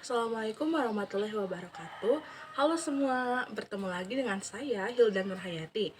Assalamualaikum warahmatullahi wabarakatuh. Halo semua, bertemu lagi dengan saya Hilda Nurhayati.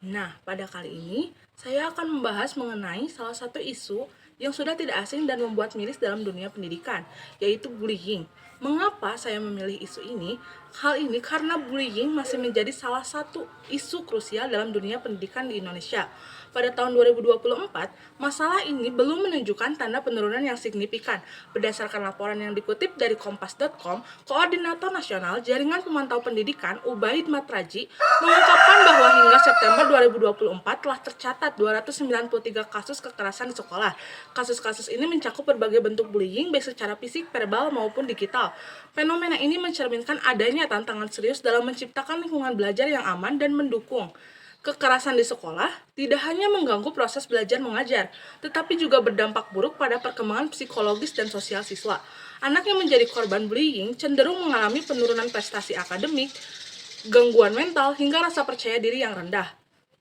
Nah, pada kali ini saya akan membahas mengenai salah satu isu yang sudah tidak asing dan membuat miris dalam dunia pendidikan, yaitu bullying. Mengapa saya memilih isu ini? Hal ini karena bullying masih menjadi salah satu isu krusial dalam dunia pendidikan di Indonesia. Pada tahun 2024, masalah ini belum menunjukkan tanda penurunan yang signifikan. Berdasarkan laporan yang dikutip dari kompas.com, Koordinator Nasional Jaringan Pemantau Pendidikan Ubaid Matraji mengungkapkan bahwa hingga September 2024 telah tercatat 293 kasus kekerasan di sekolah. Kasus-kasus ini mencakup berbagai bentuk bullying baik secara fisik, verbal maupun digital. Fenomena ini mencerminkan adanya tantangan serius dalam menciptakan lingkungan belajar yang aman dan mendukung. Kekerasan di sekolah tidak hanya mengganggu proses belajar mengajar, tetapi juga berdampak buruk pada perkembangan psikologis dan sosial siswa. Anak yang menjadi korban bullying cenderung mengalami penurunan prestasi akademik, gangguan mental, hingga rasa percaya diri yang rendah.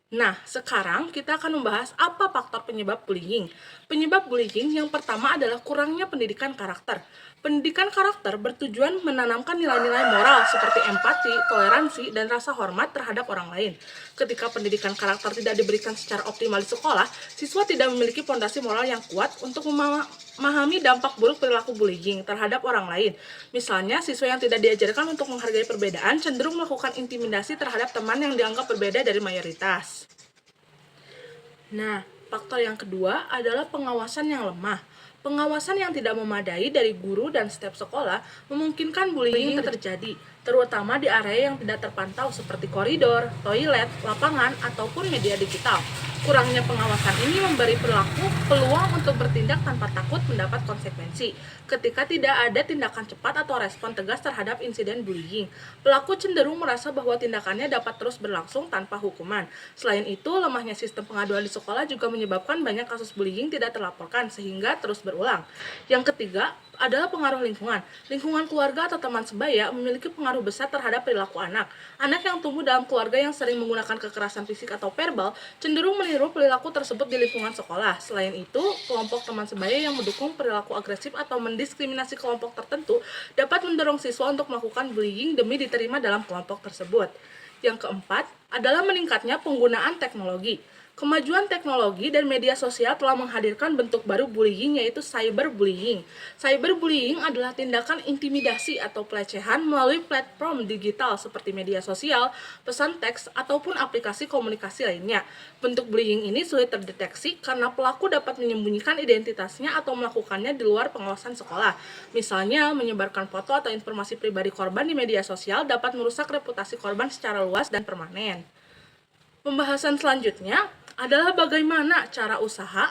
Nah, sekarang kita akan membahas apa faktor penyebab bullying. Penyebab bullying yang pertama adalah kurangnya pendidikan karakter. Pendidikan karakter bertujuan menanamkan nilai-nilai moral seperti empati, toleransi, dan rasa hormat terhadap orang lain. Ketika pendidikan karakter tidak diberikan secara optimal di sekolah, siswa tidak memiliki fondasi moral yang kuat untuk memahami dampak buruk perilaku bullying terhadap orang lain. Misalnya, siswa yang tidak diajarkan untuk menghargai perbedaan cenderung melakukan intimidasi terhadap teman yang dianggap berbeda dari mayoritas. Nah, faktor yang kedua adalah pengawasan yang lemah. Pengawasan yang tidak memadai dari guru dan staf sekolah memungkinkan bullying terjadi, terutama di area yang tidak terpantau seperti koridor, toilet, lapangan, ataupun media digital. Kurangnya pengawasan ini memberi pelaku peluang untuk bertindak tanpa takut mendapat konsekuensi. Ketika tidak ada tindakan cepat atau respon tegas terhadap insiden bullying, pelaku cenderung merasa bahwa tindakannya dapat terus berlangsung tanpa hukuman. Selain itu, lemahnya sistem pengaduan di sekolah juga menyebabkan banyak kasus bullying tidak terlaporkan sehingga terus berulang. Yang ketiga adalah pengaruh lingkungan. Lingkungan keluarga atau teman sebaya memiliki pengaruh besar terhadap perilaku anak. Anak yang tumbuh dalam keluarga yang sering menggunakan kekerasan fisik atau verbal cenderung meniru perilaku tersebut di lingkungan sekolah. Selain itu, kelompok teman sebaya yang mendukung perilaku agresif atau mendiskriminasi kelompok tertentu dapat mendorong siswa untuk melakukan bullying demi diterima dalam kelompok tersebut. Yang keempat adalah meningkatnya penggunaan teknologi. Kemajuan teknologi dan media sosial telah menghadirkan bentuk baru bullying, yaitu cyberbullying. Cyberbullying adalah tindakan intimidasi atau pelecehan melalui platform digital seperti media sosial, pesan teks, ataupun aplikasi komunikasi lainnya. Bentuk bullying ini sulit terdeteksi karena pelaku dapat menyembunyikan identitasnya atau melakukannya di luar pengawasan sekolah. Misalnya, menyebarkan foto atau informasi pribadi korban di media sosial dapat merusak reputasi korban secara luas dan permanen. Pembahasan selanjutnya adalah bagaimana cara usaha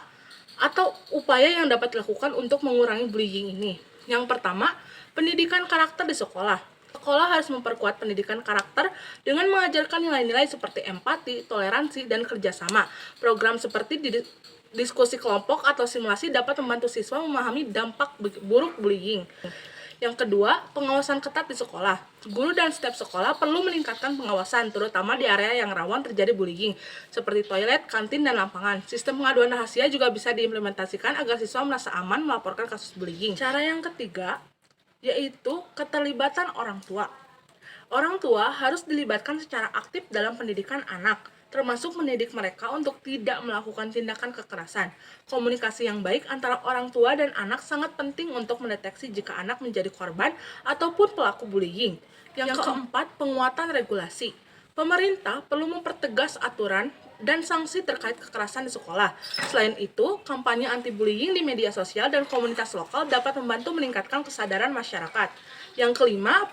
atau upaya yang dapat dilakukan untuk mengurangi bullying ini. Yang pertama, pendidikan karakter di sekolah. Sekolah harus memperkuat pendidikan karakter dengan mengajarkan nilai-nilai seperti empati, toleransi, dan kerjasama. Program seperti diskusi kelompok atau simulasi dapat membantu siswa memahami dampak buruk bullying. Yang kedua, pengawasan ketat di sekolah. Guru dan staf sekolah perlu meningkatkan pengawasan, terutama di area yang rawan terjadi bullying, seperti toilet, kantin, dan lapangan. Sistem pengaduan rahasia juga bisa diimplementasikan agar siswa merasa aman melaporkan kasus bullying. Cara yang ketiga, yaitu keterlibatan orang tua. Orang tua harus dilibatkan secara aktif dalam pendidikan anak, termasuk mendidik mereka untuk tidak melakukan tindakan kekerasan. Komunikasi yang baik antara orang tua dan anak sangat penting untuk mendeteksi jika anak menjadi korban ataupun pelaku bullying. Yang keempat, penguatan regulasi. Pemerintah perlu mempertegas aturan dan sanksi terkait kekerasan di sekolah. Selain itu, kampanye anti-bullying di media sosial dan komunitas lokal dapat membantu meningkatkan kesadaran masyarakat. Yang kelima,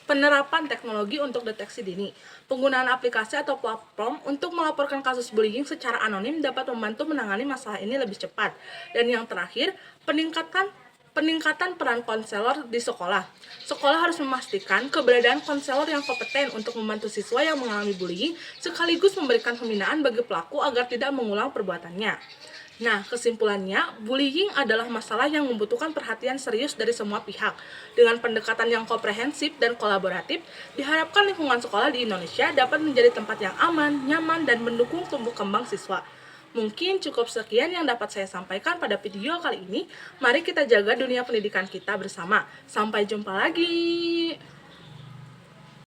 penerapan teknologi untuk deteksi dini. Penggunaan aplikasi atau platform untuk melaporkan kasus bullying secara anonim dapat membantu menangani masalah ini lebih cepat. Dan yang terakhir, peningkatan peran konselor di sekolah. Sekolah harus memastikan keberadaan konselor yang kompeten untuk membantu siswa yang mengalami bullying, sekaligus memberikan pembinaan bagi pelaku agar tidak mengulang perbuatannya. Nah, kesimpulannya, bullying adalah masalah yang membutuhkan perhatian serius dari semua pihak. Dengan pendekatan yang komprehensif dan kolaboratif, diharapkan lingkungan sekolah di Indonesia dapat menjadi tempat yang aman, nyaman, dan mendukung tumbuh kembang siswa. Mungkin cukup sekian yang dapat saya sampaikan pada video kali ini. Mari kita jaga dunia pendidikan kita bersama. Sampai jumpa lagi.